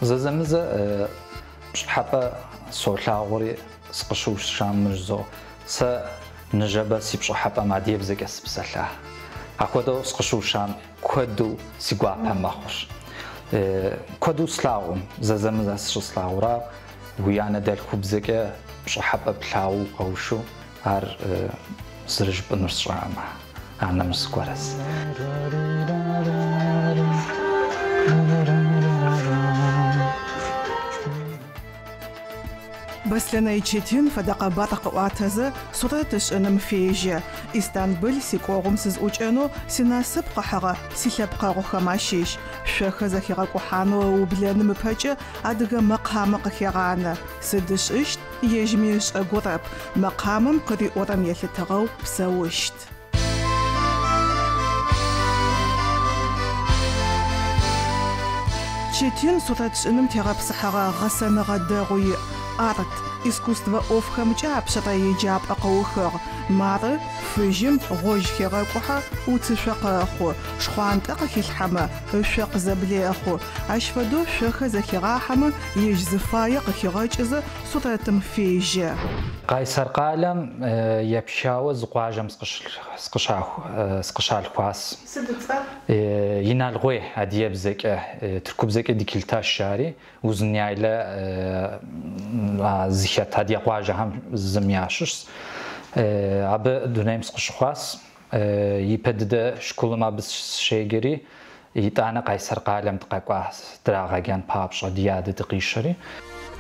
زمزة حبة سولعوري سقشوش شامرزو س نجابة سيبشو حبة مع ديبزك اسبسلا أخذوا سقشوش شام كودو سيقوا بماخوش كودو سلاوم زمزة سلاورا ويانا دال خبزك بشو حبة بلاو أو شو هر سرج بنرسرامة أنا مسكورس بس لنا يجتين فدق باطق واتزا صورتش أنا مفيجة إستانبول سيكوغم سز أوجانو سيناسب قحرة سيلبقى غخماشيش شخة زخيرة قحانو وبلان مبهجة أدغا مقام قخيرانا سدش إشت يجميش أغرب مقامم قدي أورم يلتغو بسوشت جتين صورتش أنا متغب سحرة غسان غداغوي أرض искусство овхамча апшатай джаб акаухер мары фыжим гож херакуха уцшакаху шхвант акахилхама шак заблеху ашфаду шаха захирахама ежзфая кахирачза сутатым феже قيصر قالم يبشاو زقواجم سقشال خواس ينال غوي هديب زك تركب زك ديكلتا الشاري وزنيايلا زيات هدي قواجه هم زمياشش اب دونيم سقش خواس يبدد شكل ما بس شيغري يتانا قيصر قالم تقاقوا دراغاغان بابش دياد دقيشري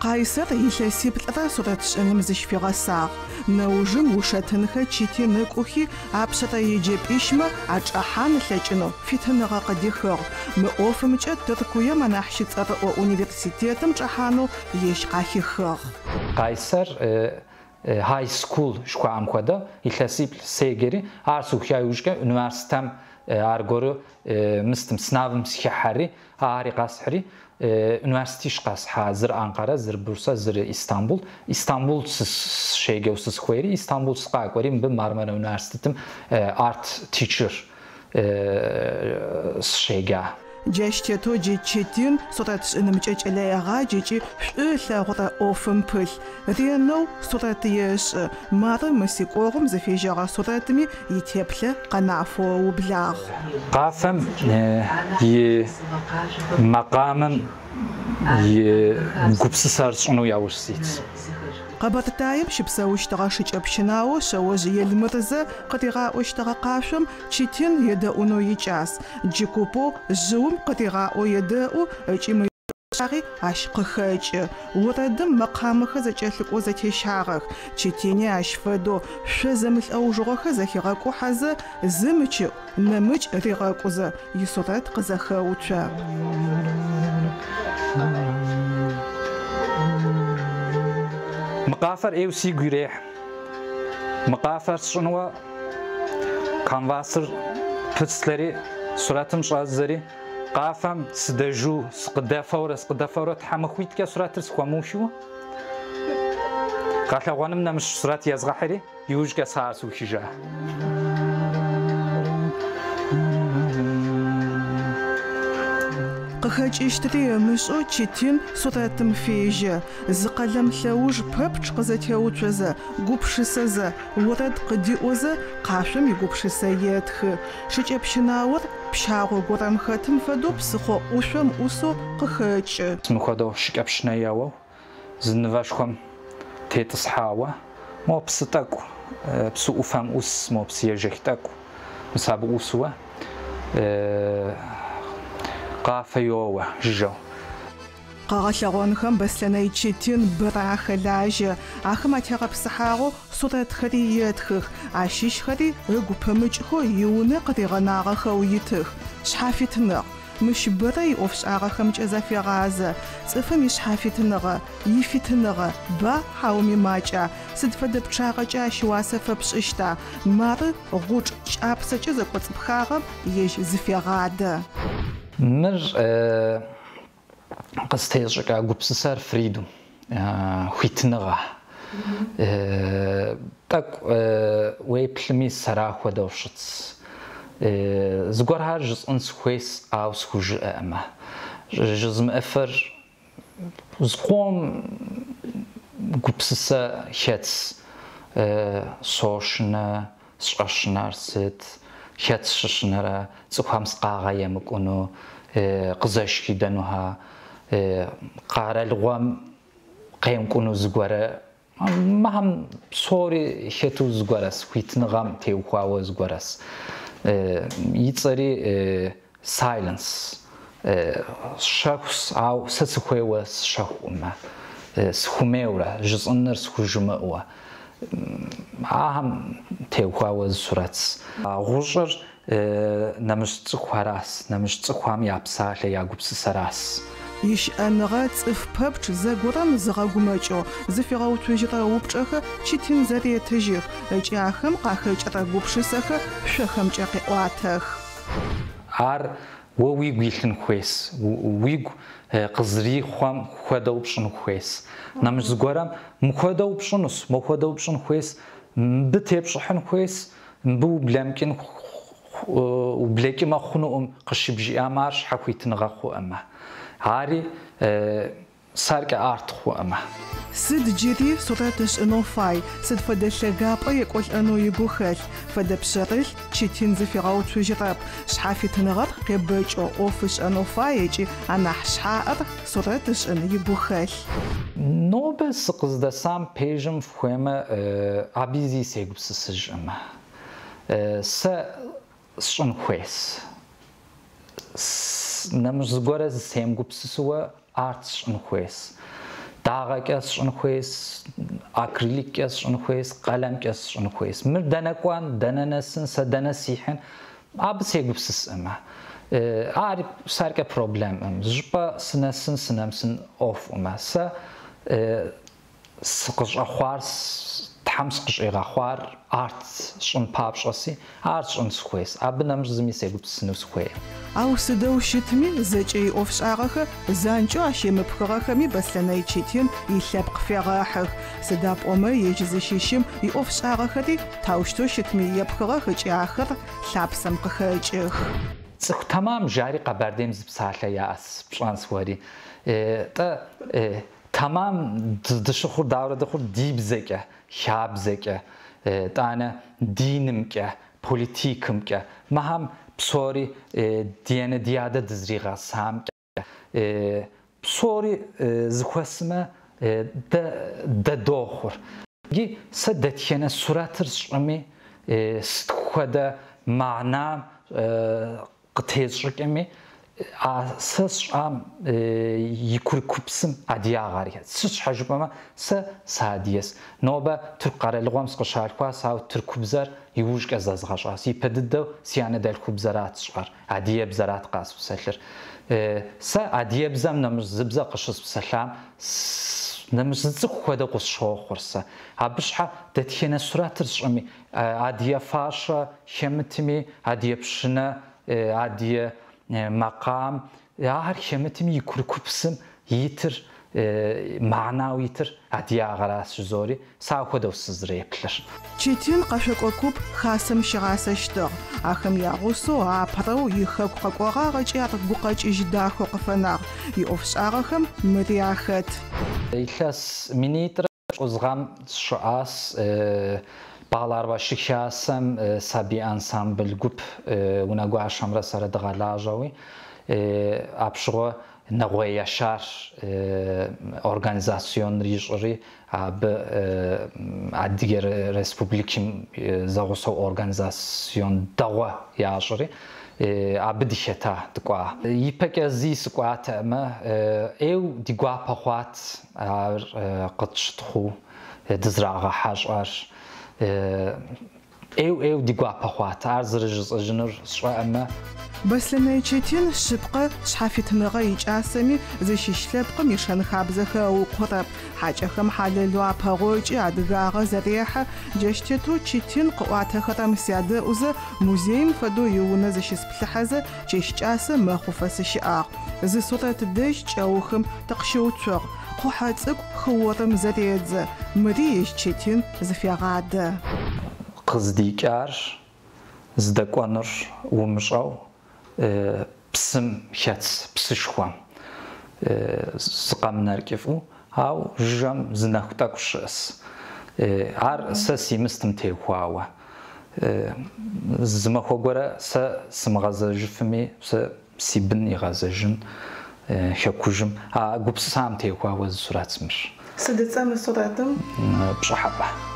قيصر يلسيب الأثاثرات نمزش في غساق نوجم وشاتنخا تشيتي نكوخي عبسطا يجيب إشما عجاحان لجنو في تنغا قديخر مؤوف مجد تركويا مناحشي ترقو أونيفرسيتيتم جاحانو يشقاحي خر قيصر هاي سكول شكو عم كودا يلسيب سيجري عرسو خيايوشكا انوارستم أرجورو مستم سنافم سيحري هاري قاسحري üniversite qas zir Ankara zir Bursa zir İstanbul İstanbul şeyge usuz khoyri İstanbul sqaqori bi Marmara Üniversitetim art teacher şeyge جاشتي توجي تشيتين صوتات نمجج عليها غاجيجي شلا غدا اوفمبل رينو صوتات يش مار مسيقوغم زفيجا صوتاتمي يتيبله قنافو وبلاغ قافم ي مقامم ي غوبس سارشنو ياوسيت قبض تايم شبساوش تغاشج أبشناو شواج يلمرزة قطيغا وشتغا قاشم تشيتين يداونو يجاس جيكوبو زوم قطيغا ويداو اجيمي شاغي عشق خاج وردم مقامخ زجلك وزتشاغخ تشيتيني عشفدو شزمل أوجغخ زخيغاكو حزة زمچ نمج ريغاكوزا يسورات قزخاوچا مقافر ايو سي غيريح مقافر شنو كانفاسر بتسلري سراتم شازري قافم سدجو سقدافور تحمخويت كسرات سخوموشو قال غنمنا مش سرات يزغحري يوجك ساسو خيجا قخاج اشتري مشو تشيتين صوتاتم فيجا زقلم ثوج بابش قزاتيو تشزا غوبشسزا ورد قديوزا قاشم يغوبشسياتخ شجبشناور بشاغو غورم خاتم فدو بسخو وشم اوسو قخاج سمخدو شكبشناياو زنفاشكم تيتصحاوا مو بستاكو بسو فام اوس مو بسيجيكتاكو مسابو اوسوا قافيوه جو قاغلغونخم بسلنا يتشتين براخ لاجه اخما تغب سحاغو صورت خرياتخ عشيش خري رغو بمجخو يونه قديغناغ خويتخ شحافتنا مش بري اوفش اغاخم جزافي غازه صفم يشحافتنا يفتنا با حاومي ماجا سدفد بشاغجا شواسف بششتا مار غوج شابسچ زقص بخاغم يش زفيغاده مر قستيجك غوبسسار فريدو خويتنغا так ويبلمي سراخ ودوشتس زغور هاجس انس خويس اوس خوج اما جزم افر زقوم قبسسة شتس صوشنا شاشنار ست شتس شاشنارا زقوم سقاعة يمكنو قزاش كيدانوها قارة الغوام قيم كونو زغورا ما هم صوري شتو زغوراس كويتنغام تيوخاو زغوراس يتصري silence شخص أو سسخوي شخوما سخوميورا جزء سخوجماوا أهم تيوخاو زوراتس غوجر نمش تخواراس نمش تخوام يابسا لياغوبس سراس يش أنغا تف بابش زغورم زغاغوماچو زفيغاو توجرا وبچخ چيتين زري تجيخ اجاخم قاخچ راغوبشسخ شخم چقي واتخ ار ووي ويلن خويس ويغ قزري خوام خداوبشن خويس نمش زغورم مخداوبشنوس مخداوبشن خويس بتيبشحن خويس بو بلامكن وبلاكي ما خنوم قشبجي امارش حكويتنغا خو اما هاري سارك ارت خو اما سد جيري سوراتش انو فاي سد فدشغاب يقول انو يغوخل فدبشرل تشيتين زفيغاو توجراب شحافي تنغر قبچو اوفش انو فاي جي انا حشحار سوراتش ان يغوخل نوبس قزدا سام بيجم فخيما ابيزي سيغبس سجما س شن خويس نمش زغورا سيم غبسسوا ارت شن خويس داغاكاس شن خويس اكريليكاس شن خويس قلمكاس شن خويس مردنكوان دننسن سدنسيحن اب سيغبسس اما اري ساركا بروبلم جبا سنسن سنمسن اوف اما س سقش اخوارس تحمس قشيغا خوار ارت شن بابشاسي ارت شن سخويس ابنمش زمي سيغبس نسخوي او سدو شتمي زجي اوفش اغخ زانجو اشيم بخرخمي بسلناي چيتين يلبق فيغاخ سداب اوما يجزشيشم يوفش اغخدي تاوشتو شتمي يبخرخ چاخر لابسم قخچخ صح تمام جاري قبرديم زبساله ياس بشانس وري تا تمام دشخور داوره دخور ديب زكه شاب زكه تانا دينمكه بوليتيكمكه ما هم بصوري ديانه دياده دزريغا سام بصوري زخوسمه د دوخور جي سدتينا سوراتر شمي ستخدا معنا قتيزركمي اساس ام يكركبسم ادياغاري سش حجبما س ساديس نوبه ترقار الغومس قشاركوا ساو تركبزر يوجك ازازغاش يبددو سيانه دل كبزرات شقر اديه بزرات قاس بسلر س اديه بزم نمز زبزا قشص بسلام نمز زخوده قشو خرسه ابشحه دتينا سوراتر شمي اديه فاشا شمتمي اديه بشنه اديه مقام هر شمتم يكركبسم يتر معناوي يتر اديا غراس زوري ساخدو سزريبلر چيتين قشقوكوب خاسم شغاسشتر اخم ياغوسو ابرو يخق ققوغا غچيات غوقچ جداخو قفنار يوفش اخم مرياخت يخس مينيتر ozgam شاس باغلار باش شاسم سابي انسامبل جوب وناغو اشمرا سره دغالاجوي ابشغو نغويا شار اورغانيزاسيون ريجري اب ادير ريسبوبليكيم زاغوسو اورغانيزاسيون دغوا ياجري ابديشتا دقوا يبك زي سقوات ما ايو ديغوا باخوات قطشتخو دزراغا حاجار ايو ديغوا باخوات ارزرج جنر شوامه بس لما يجتين شبقة شحافت نغايج آسمي زي شيشلبقة ميشان خابزخة وقرب حاجة محللوا باغوج عدغاغة زريحة جاشتتو تشتين قوات خرم سيادة وزا موزيم فدو يونا زي شسبلحزة جيش آسم مخوفة سشعار زي صورة ديش جاوخم تقشو تور قوحاتك خوارم زريدز مريش تشتين زفيغاد قزديكار زدقوانر ومشاو بسم شاتس بسشخوام سقامناركيفو أو جام زناختك شس عار ساسي مستمتع خواوا زما خوغورا سمغازج فمي سيبني غازجن شكوجم غوبسام تيخوا وز سرات مش سدت سام سراتم بصحابه